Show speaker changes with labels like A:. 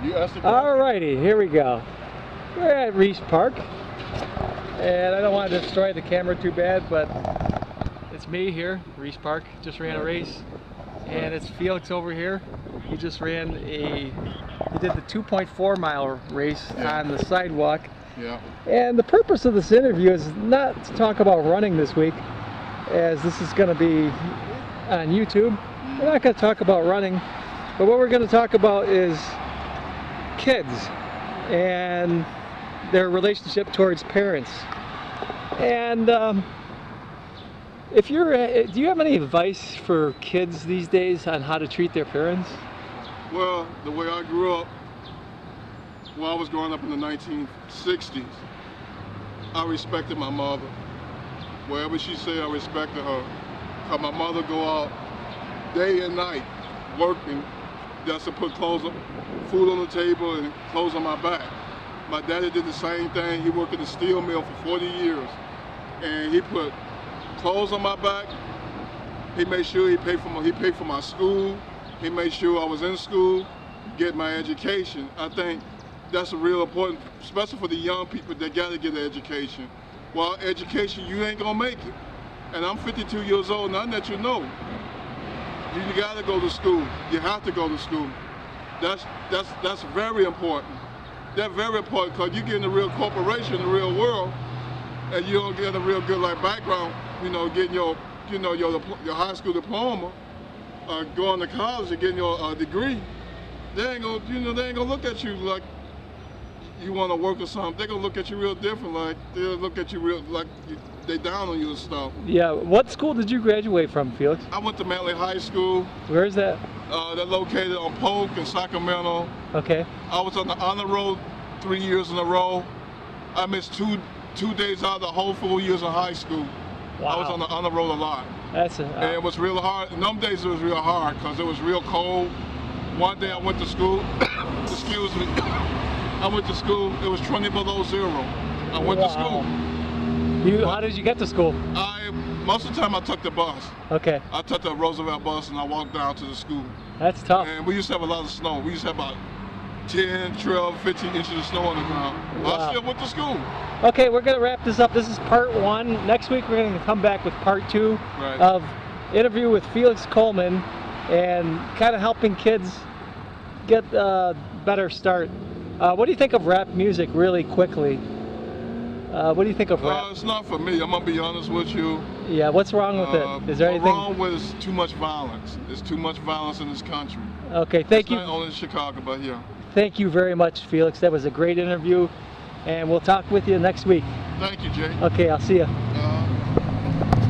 A: You asked the question.
B: Alrighty, here we go. We're at Reese Park, and I don't want to destroy the camera too bad, but it's me here, Reese Park. Just ran a race, and it's Felix over here. He just ran he did the 2.4 mile race on the sidewalk.
A: Yeah.
B: And the purpose of this interview is not to talk about running this week, as this is going to be on YouTube. We're not going to talk about running, but what we're going to talk about is kids and their relationship towards parents. And do you have any advice for kids these days on how to treat their parents?
A: Well, the way I grew up, when I was growing up in the 1960s, I respected my mother. Whatever she said, I respected her. Cause my mother go out day and night working just to put food on the table and clothes on my back. My daddy did the same thing. He worked at the steel mill for 40 years. And he put clothes on my back. He made sure he paid for my school. He made sure I was in school, get my education. I think that's a real important, especially for the young people that gotta get an education. Well, education, you ain't gonna make it. And I'm 52 years old, and I let you know, you gotta go to school. You have to go to school. That's very important. That's very important, because you get in the real corporation, in the real world, and you don't get a real good background, getting your high school diploma, going to college and getting your degree. They ain't gonna look at you like you want to work or something. They're gonna look at you real different. Like they'll look at you they down on you and stuff.
B: Yeah. What school did you graduate from, Felix?
A: I went to Manley High School.
B: Where is that?
A: They're located on Polk in Sacramento.
B: Okay.
A: I was on the honor roll 3 years in a row. I missed two days out of the whole 4 years of high school.
B: Wow.
A: I was on the honor roll a lot.
B: And
A: it was real hard. In them days it was real hard because it was real cold. One day I went to school. Excuse me. I went to school. It was 20 below zero. I went to school.
B: How did you get to school?
A: Most of the time I took the bus.
B: Okay.
A: I took the Roosevelt bus and I walked down to the school.
B: That's tough.
A: And we used to have a lot of snow. We used to have about 10, 12, 15 inches of snow on the ground. Wow. I still went to school.
B: Okay, we're going to wrap this up. This is part 1. Next week we're going to come back with part 2 of interview with Felix Coleman and kind of helping kids get a better start. What do you think of rap music, really quickly? What do you think of rap?
A: It's not for me. I'm going to be honest with you.
B: Yeah, what's wrong with it? Is there anything
A: wrong with it? Too much violence. There's too much violence in this country.
B: Okay, thank you.
A: Not only in Chicago, but here.
B: Thank you very much, Felix. That was a great interview, and we'll talk with you next week.
A: Thank you, Jay.
B: Okay, I'll see you.